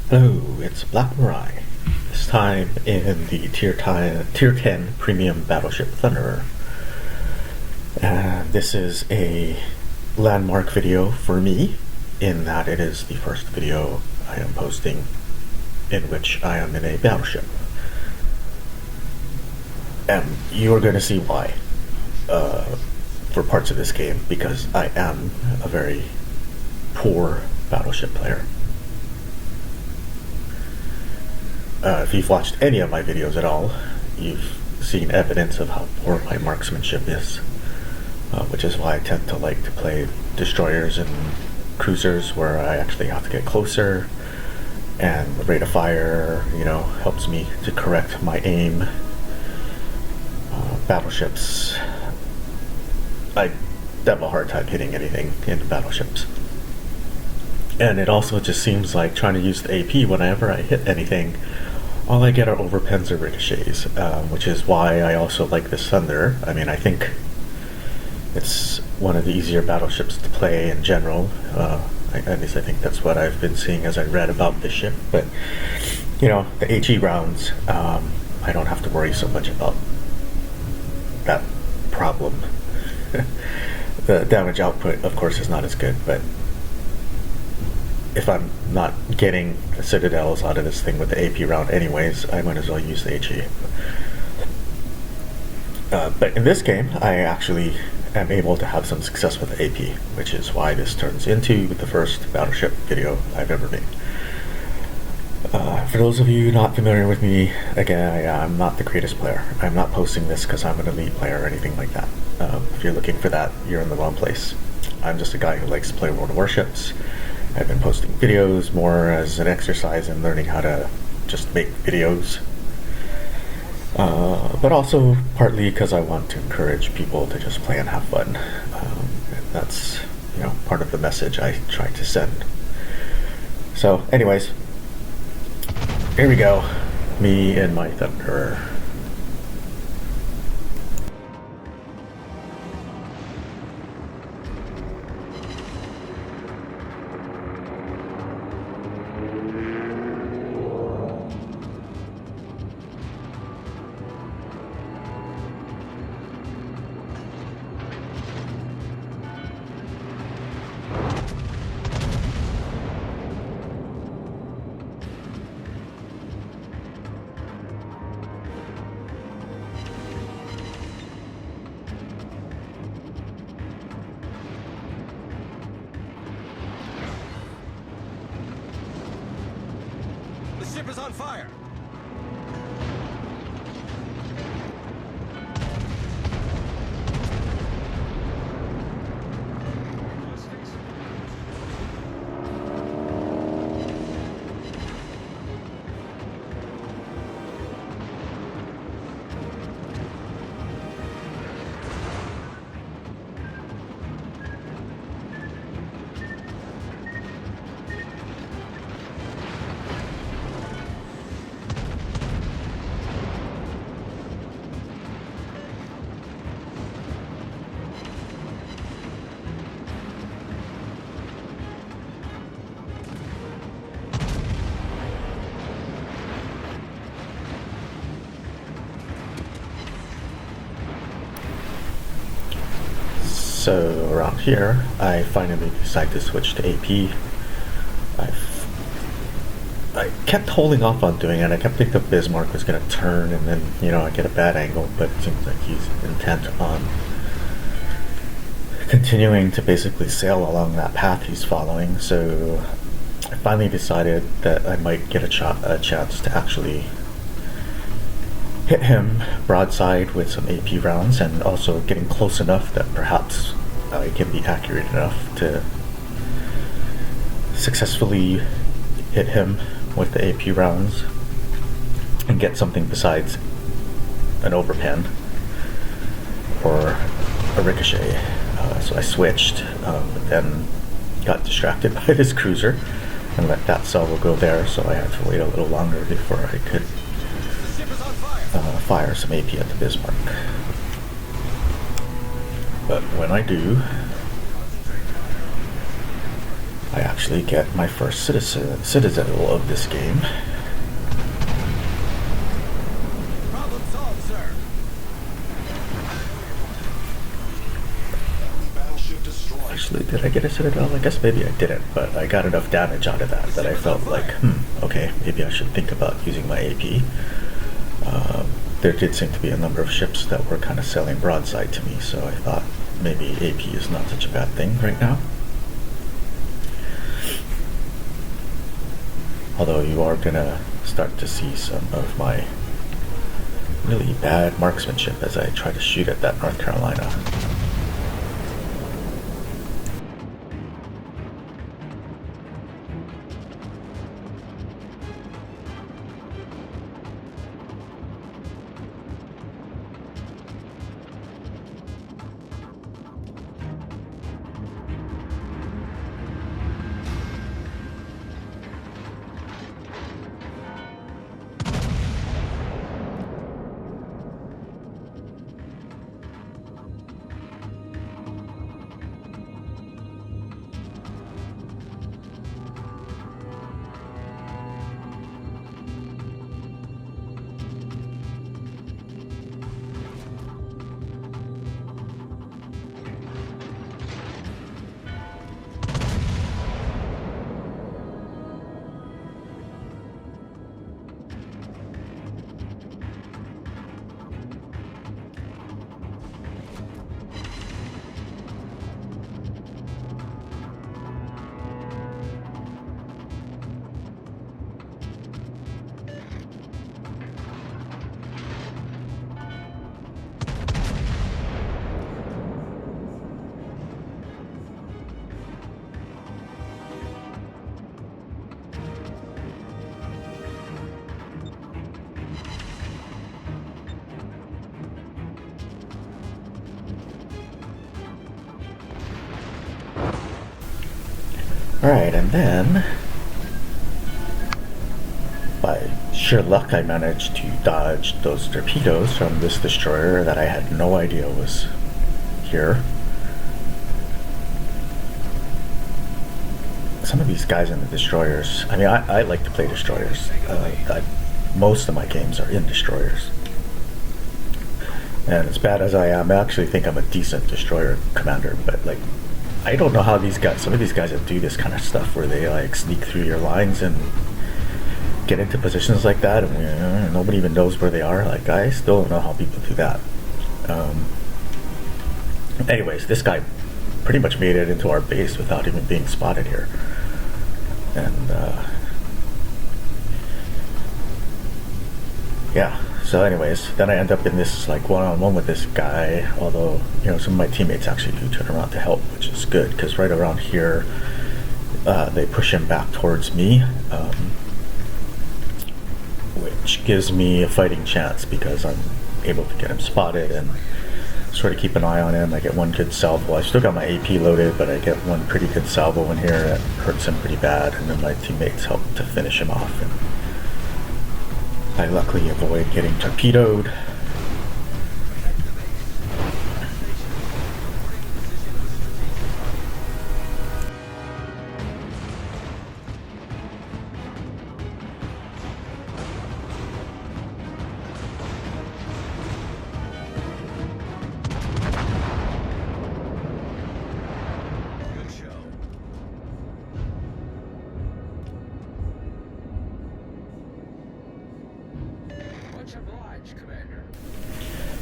Hello, it's Black Murai. This time in the Tier 10 Premium Battleship Thunderer. And this is a landmark video for me, in that it is the first video I am posting in which I am in a battleship. And you are going to see why for parts of this game, because I am a very poor battleship player. If you've watched any of my videos at all, you've seen evidence of how poor my marksmanship is, which is why I tend to like to play destroyers and cruisers where I actually have to get closer, and the rate of fire, helps me to correct my aim. Battleships, I have a hard time hitting anything in battleships. And it also just seems like trying to use the AP whenever I hit anything, all I get are overpens or ricochets, which is why I also like this Thunder. I mean, I think it's one of the easier battleships to play in general. At least I think that's what I've been seeing as I read about this ship. But, the HE rounds, I don't have to worry so much about that problem. The damage output, of course, is not as good, but if I'm not getting the citadels out of this thing with the AP round anyways, I might as well use the HE. But in this game, I actually am able to have some success with the AP, which is why this turns into the first battleship video I've ever made. For those of you not familiar with me, again, I'm not the greatest player. I'm not posting this because I'm an elite player or anything like that. If you're looking for that, you're in the wrong place. I'm just a guy who likes to play World of Warships. I've been posting videos more as an exercise in learning how to just make videos. But also partly because I want to encourage people to just play and have fun. And that's, part of the message I try to send. So anyways, here we go. Me and my Thunderer. The ship is on fire! So around here, I finally decided to switch to AP. I kept holding off on doing it. I kept thinking the Bismarck was going to turn and then, I get a bad angle, but it seems like he's intent on continuing to basically sail along that path he's following. So I finally decided that I might get a chance to actually hit him broadside with some AP rounds, and also getting close enough that perhaps I can be accurate enough to successfully hit him with the AP rounds and get something besides an overpen or a ricochet. So I switched, but then got distracted by this cruiser and let that salvo go there, so I had to wait a little longer before I could fire some AP at the Bismarck. But when I do, I actually get my first citadel of this game. Problem solved, sir. Battleship destroyed. Actually, did I get a citadel? I guess maybe I didn't, but I got enough damage out of that I felt like, okay, maybe I should think about using my AP. There did seem to be a number of ships that were kind of sailing broadside to me, so I thought maybe AP is not such a bad thing right now. Although you are gonna start to see some of my really bad marksmanship as I try to shoot at that North Carolina. Alright, and then by sheer luck I managed to dodge those torpedoes from this destroyer that I had no idea was here. Some of these guys in the destroyers, I mean, I like to play destroyers. Most of my games are in destroyers. And as bad as I am, I actually think I'm a decent destroyer commander, but like, I don't know how these guys, some of these guys that do this kind of stuff where they like sneak through your lines and get into positions like that and nobody even knows where they are. Like, I still don't know how people do that. Anyways, this guy pretty much made it into our base without even being spotted here. And yeah, so anyways, then I end up in this like one-on-one with this guy, although, you know, some of my teammates actually do turn around to help, which is good, because right around here they push him back towards me, which gives me a fighting chance because I'm able to get him spotted and sort of keep an eye on him. I get one good salvo. I still got my AP loaded, but I get one pretty good salvo in here that hurts him pretty bad, and then my teammates help to finish him off, and I luckily avoid getting torpedoed.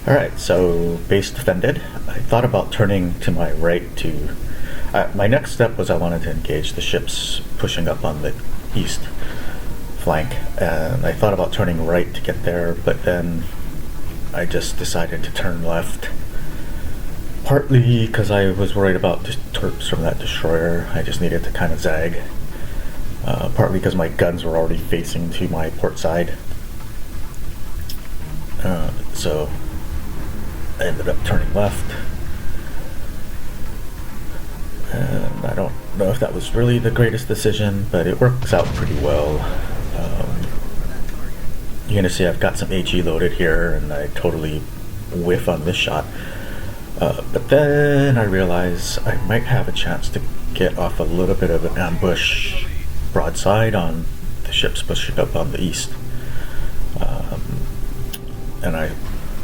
Alright, so base defended. I thought about turning to my right to... my next step was I wanted to engage the ships pushing up on the east flank, and I thought about turning right to get there, but then I just decided to turn left, partly because I was worried about the torps from that destroyer. I just needed to kind of zag, partly because my guns were already facing to my port side. So I ended up turning left, and I don't know if that was really the greatest decision, but it works out pretty well. You're gonna see I've got some HE loaded here, and I totally whiff on this shot. But then I realized I might have a chance to get off a little bit of an ambush broadside on the ships pushing up on the east. And I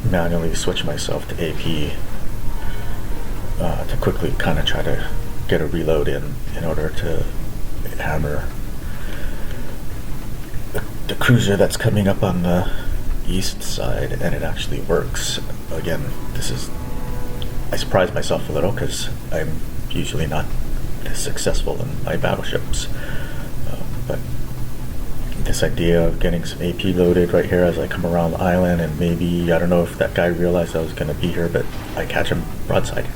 manually switched myself to AP to quickly kind of try to get a reload in order to hammer the cruiser that's coming up on the east side, and it actually works. Again, I surprised myself a little because I'm usually not this successful in my battleships, but this idea of getting some AP loaded right here as I come around the island, and maybe, I don't know if that guy realized I was going to be here, but I catch him broadside.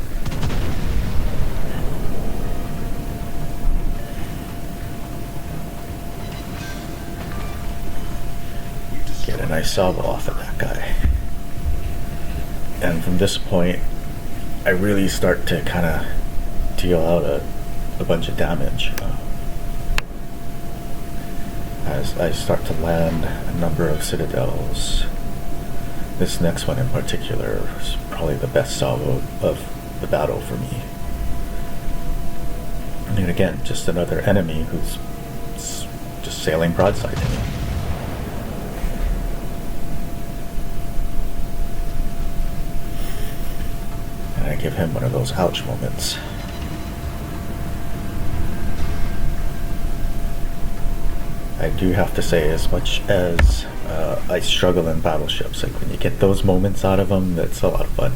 Get a nice salvo off of that guy. And from this point, I really start to kind of deal out a bunch of damage. As I start to land a number of citadels. This next one in particular is probably the best salvo of the battle for me. And again, just another enemy who's just sailing broadside to me. And I give him one of those ouch moments. I do have to say, as much as I struggle in battleships, like when you get those moments out of them, that's a lot of fun.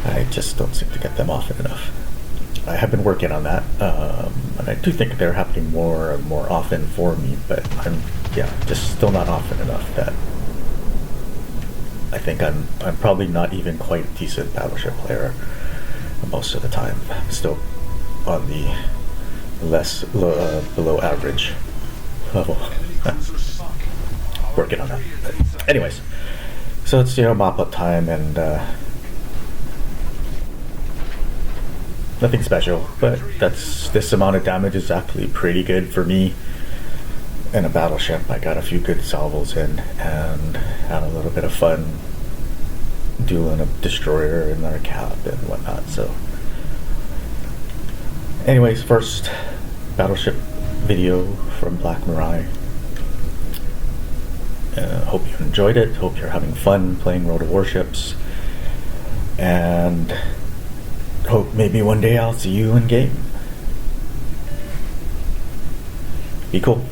I just don't seem to get them often enough. I have been working on that, and I do think they're happening more and more often for me, but I'm just still not often enough that I think I'm probably not even quite a decent battleship player most of the time. I'm still on the below average level. Working on that. But anyways, so it's mop up time, and nothing special, but this amount of damage is actually pretty good for me in a battleship. I got a few good salvos in and had a little bit of fun dueling a destroyer and our cap and whatnot. So anyways, first battleship video from Black Murai. Hope you enjoyed it. Hope you're having fun playing World of Warships, and hope maybe one day I'll see you in game. Be cool.